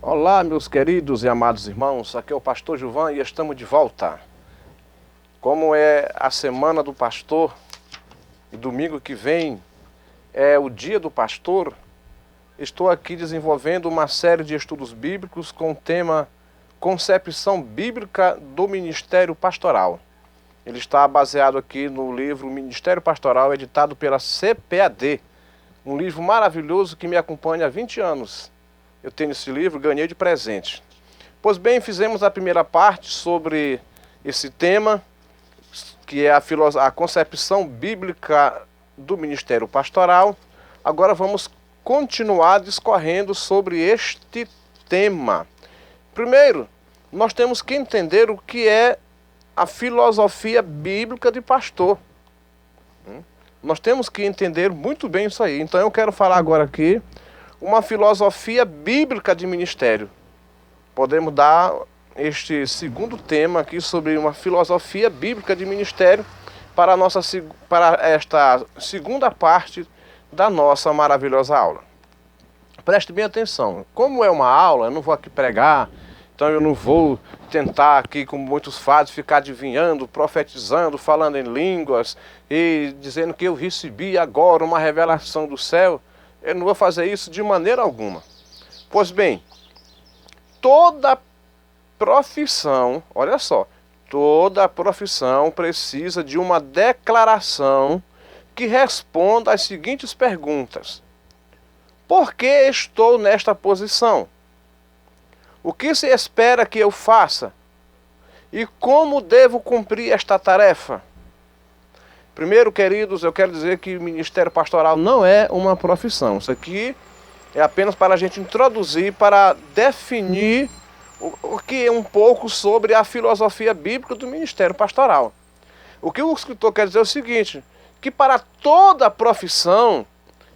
Olá, meus queridos e amados irmãos, aqui é o pastor Gilvan e estamos de volta. Como é a semana do pastor e domingo que vem é o dia do pastor, estou aqui desenvolvendo uma série de estudos bíblicos com o tema Concepção Bíblica do Ministério Pastoral. Ele está baseado aqui no livro Ministério Pastoral, editado pela CPAD, um livro maravilhoso que me acompanha há 20 anos. Eu tenho esse livro, ganhei de presente. Pois bem, fizemos a primeira parte sobre esse tema, que é a concepção bíblica do ministério pastoral. Agora vamos continuar discorrendo sobre este tema. Primeiro, nós temos que entender o que é a filosofia bíblica de pastor. Nós temos que entender muito bem isso aí. Então eu quero falar agora aqui uma filosofia bíblica de ministério. Podemos dar este segundo tema aqui sobre uma filosofia bíblica de ministério para esta segunda parte da nossa maravilhosa aula. Preste bem atenção. Como é uma aula, eu não vou aqui pregar, então eu não vou tentar aqui, como muitos fazem, ficar adivinhando, profetizando, falando em línguas e dizendo que eu recebi agora uma revelação do céu. Eu não vou fazer isso de maneira alguma. Pois bem, toda profissão, olha só, toda profissão precisa de uma declaração que responda às seguintes perguntas. Por que estou nesta posição? O que se espera que eu faça? E como devo cumprir esta tarefa? Primeiro, queridos, eu quero dizer que o ministério pastoral não é uma profissão. Isso aqui é apenas para a gente introduzir, para definir o que é um pouco sobre a filosofia bíblica do ministério pastoral. O que o escritor quer dizer é o seguinte, que para toda profissão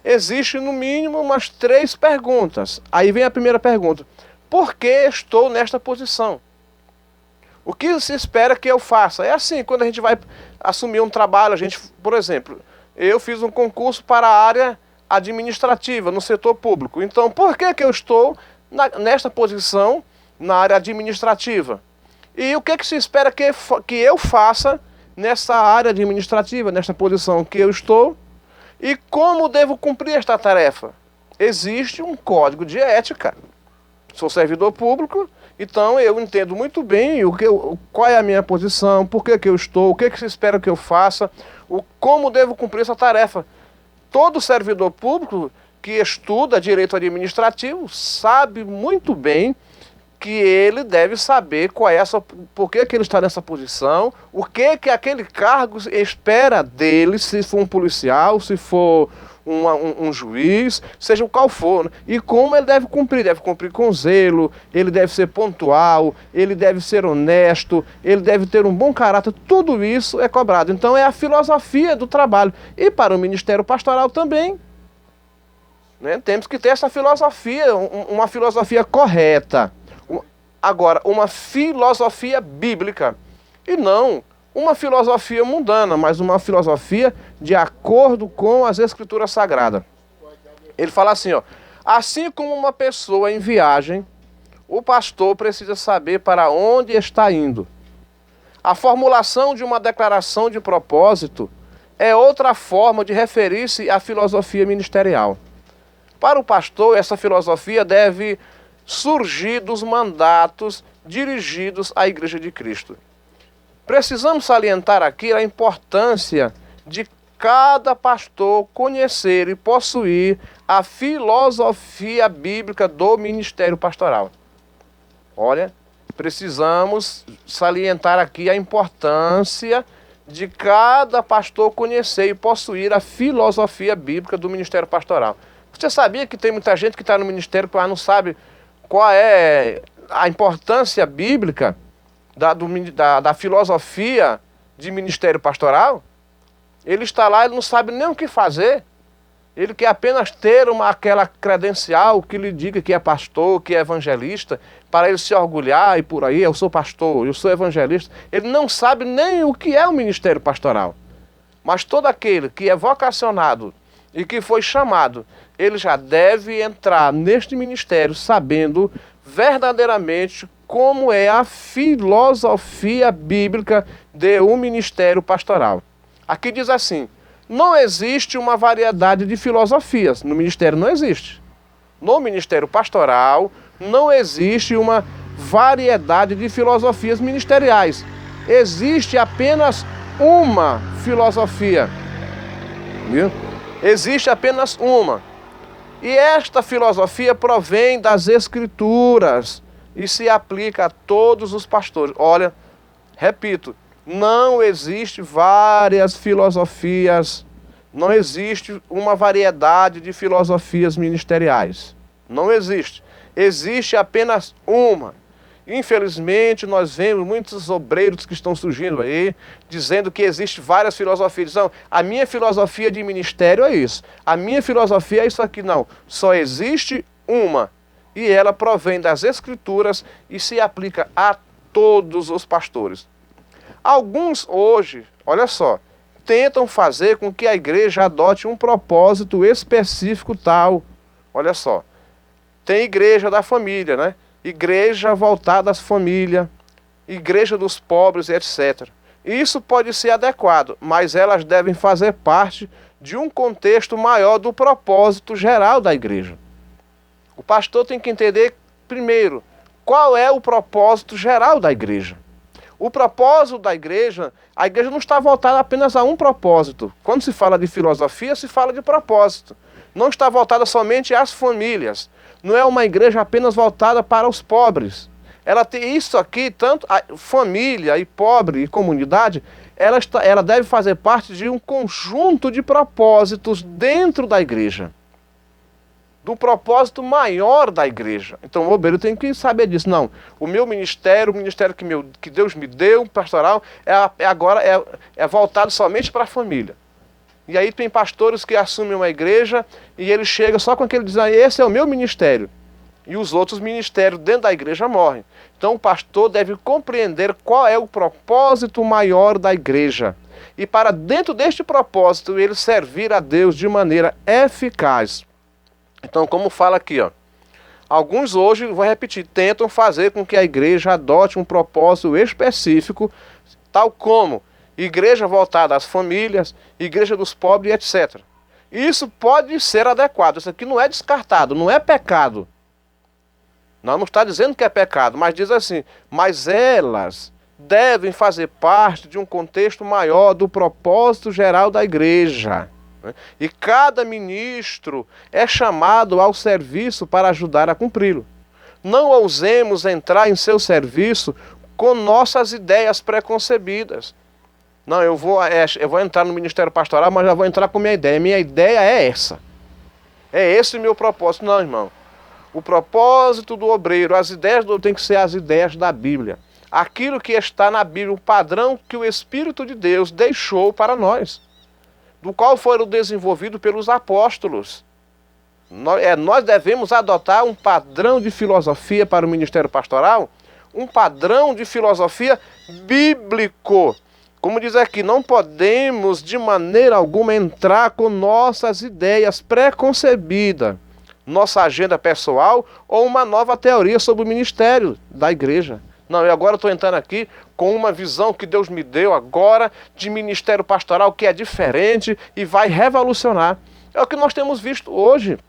existe no mínimo umas 3 perguntas. Aí vem a primeira pergunta. Por que estou nesta posição? O que se espera que eu faça? É assim, quando a gente vai assumir um trabalho, por exemplo, eu fiz um concurso para a área administrativa, no setor público. Então, por que eu estou nesta posição na área administrativa? E o que se espera que eu faça nessa área administrativa, nesta posição que eu estou? E como devo cumprir esta tarefa? Existe um código de ética. Sou servidor público, então eu entendo muito bem qual é a minha posição, por que eu estou, o que se espera que eu faça, como devo cumprir essa tarefa. Todo servidor público que estuda direito administrativo sabe muito bem que ele deve saber por que ele está nessa posição, o que aquele cargo espera dele, se for um policial, se for um juiz, seja o qual for, né? E como ele deve cumprir com zelo, ele deve ser pontual, ele deve ser honesto, ele deve ter um bom caráter, tudo isso é cobrado. Então é a filosofia do trabalho. E para o ministério pastoral também, né? Temos que ter essa filosofia, uma filosofia correta. Agora, uma filosofia bíblica, e não uma filosofia mundana, mas uma filosofia de acordo com as Escrituras Sagradas. Ele fala assim, assim como uma pessoa em viagem, o pastor precisa saber para onde está indo. A formulação de uma declaração de propósito é outra forma de referir-se à filosofia ministerial. Para o pastor, essa filosofia deve surgir dos mandatos dirigidos à Igreja de Cristo. Precisamos salientar aqui a importância de cada pastor conhecer e possuir a filosofia bíblica do ministério pastoral. Olha, precisamos salientar aqui a importância de cada pastor conhecer e possuir a filosofia bíblica do ministério pastoral. Você sabia que tem muita gente que está no ministério que não sabe qual é a importância bíblica da filosofia de ministério pastoral? Ele está lá, ele não sabe nem o que fazer. Ele quer apenas ter aquela credencial que lhe diga que é pastor, que é evangelista, para ele se orgulhar e por aí, eu sou pastor, eu sou evangelista. Ele não sabe nem o que é o ministério pastoral. Mas todo aquele que é vocacionado e que foi chamado, ele já deve entrar neste ministério sabendo verdadeiramente como é a filosofia bíblica de um ministério pastoral. Aqui diz assim: não existe uma variedade de filosofias. No ministério não existe. No ministério pastoral não existe uma variedade de filosofias ministeriais. Existe apenas uma filosofia. Viu? Existe apenas uma. E esta filosofia provém das Escrituras e se aplica a todos os pastores. Olha, repito, não existe várias filosofias, não existe uma variedade de filosofias ministeriais. Não existe. Existe apenas uma. Infelizmente, nós vemos muitos obreiros que estão surgindo aí, dizendo que existe várias filosofias. Não, a minha filosofia de ministério é isso. A minha filosofia é isso aqui. Não, só existe uma. E ela provém das Escrituras e se aplica a todos os pastores. Alguns hoje, olha só, tentam fazer com que a igreja adote um propósito específico tal. Olha só, tem igreja da família, né? Igreja voltada às famílias, igreja dos pobres, etc. Isso pode ser adequado, mas elas devem fazer parte de um contexto maior do propósito geral da igreja. O pastor tem que entender, primeiro, qual é o propósito geral da igreja. O propósito da igreja, a igreja não está voltada apenas a um propósito. Quando se fala de filosofia, se fala de propósito. Não está voltada somente às famílias. Não é uma igreja apenas voltada para os pobres. Ela tem isso aqui, tanto a família e pobre e comunidade, ela deve fazer parte de um conjunto de propósitos dentro da igreja. Do propósito maior da igreja. Então o obreiro tem que saber disso. Não, o meu ministério, o ministério que Deus me deu, pastoral, agora é voltado somente para a família. E aí tem pastores que assumem uma igreja e ele chega só com aquele dizendo: esse é o meu ministério. E os outros ministérios dentro da igreja morrem. Então o pastor deve compreender qual é o propósito maior da igreja. E para dentro deste propósito ele servir a Deus de maneira eficaz. Então, como fala aqui, ó, alguns hoje, vou repetir, tentam fazer com que a igreja adote um propósito específico, tal como igreja voltada às famílias, igreja dos pobres, etc. Isso pode ser adequado, isso aqui não é descartado, não é pecado. Não está dizendo que é pecado, mas diz assim: mas elas devem fazer parte de um contexto maior do propósito geral da igreja. E cada ministro é chamado ao serviço para ajudar a cumpri-lo. Não ousemos entrar em seu serviço com nossas ideias preconcebidas. Não, eu vou entrar no ministério pastoral, mas já vou entrar com minha ideia. Minha ideia é essa. É esse o meu propósito. Não, irmão. O propósito do obreiro, as ideias tem que ser as ideias da Bíblia. Aquilo que está na Bíblia, o padrão que o Espírito de Deus deixou para nós, do qual foram desenvolvidos pelos apóstolos. Nós devemos adotar um padrão de filosofia para o ministério pastoral, um padrão de filosofia bíblico. Como diz aqui, não podemos de maneira alguma entrar com nossas ideias preconcebidas, nossa agenda pessoal ou uma nova teoria sobre o ministério da igreja. Não, eu agora estou entrando aqui com uma visão que Deus me deu agora de ministério pastoral que é diferente e vai revolucionar. É o que nós temos visto hoje.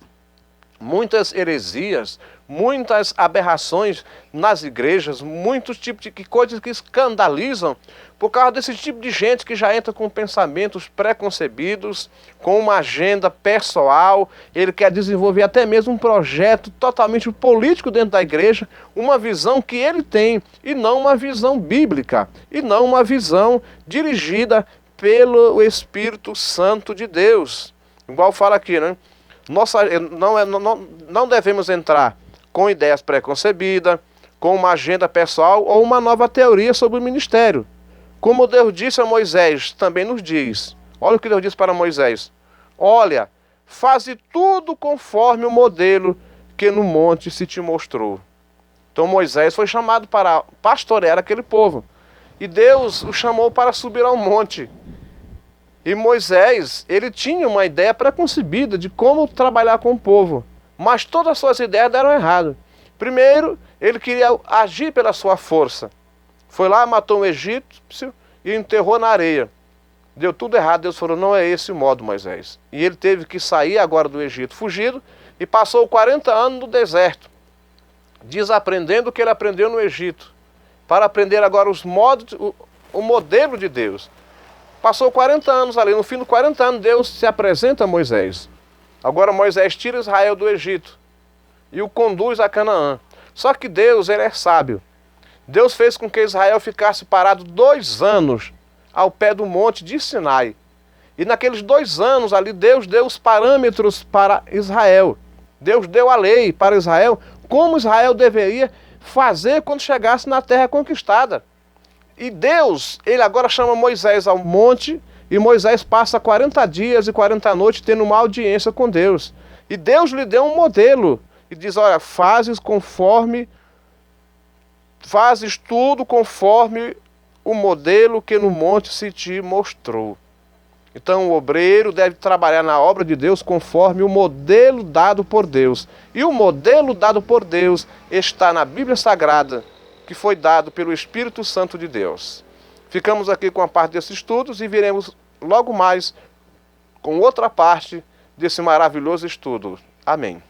Muitas heresias, muitas aberrações nas igrejas, muitos tipos de coisas que escandalizam por causa desse tipo de gente que já entra com pensamentos preconcebidos, com uma agenda pessoal. Ele quer desenvolver até mesmo um projeto totalmente político dentro da igreja, uma visão que ele tem e não uma visão bíblica, e não uma visão dirigida pelo Espírito Santo de Deus. Igual fala aqui, né? Não devemos entrar com ideias preconcebidas, com uma agenda pessoal ou uma nova teoria sobre o ministério. Como Deus disse a Moisés, também nos diz. Olha o que Deus disse para Moisés. Olha, faze tudo conforme o modelo que no monte se te mostrou. Então Moisés foi chamado para pastorear aquele povo. E Deus o chamou para subir ao monte. E Moisés, ele tinha uma ideia preconcebida de como trabalhar com o povo. Mas todas as suas ideias deram errado. Primeiro, ele queria agir pela sua força. Foi lá, matou um egípcio e enterrou na areia. Deu tudo errado. Deus falou, não é esse o modo, Moisés. E ele teve que sair agora do Egito fugido e passou 40 anos no deserto, desaprendendo o que ele aprendeu no Egito, para aprender agora os modos, o modelo de Deus. Passou 40 anos ali. No fim dos 40 anos, Deus se apresenta a Moisés. Agora Moisés tira Israel do Egito e o conduz a Canaã. Só que Deus, ele é sábio. Deus fez com que Israel ficasse parado 2 anos ao pé do monte de Sinai. E naqueles 2 anos ali, Deus deu os parâmetros para Israel. Deus deu a lei para Israel, como Israel deveria fazer quando chegasse na terra conquistada. E Deus, ele agora chama Moisés ao monte, e Moisés passa 40 dias e 40 noites tendo uma audiência com Deus. E Deus lhe deu um modelo, e diz, olha, fazes tudo conforme o modelo que no monte se te mostrou. Então o obreiro deve trabalhar na obra de Deus conforme o modelo dado por Deus. E o modelo dado por Deus está na Bíblia Sagrada, que foi dado pelo Espírito Santo de Deus. Ficamos aqui com a parte desses estudos e viremos logo mais com outra parte desse maravilhoso estudo. Amém.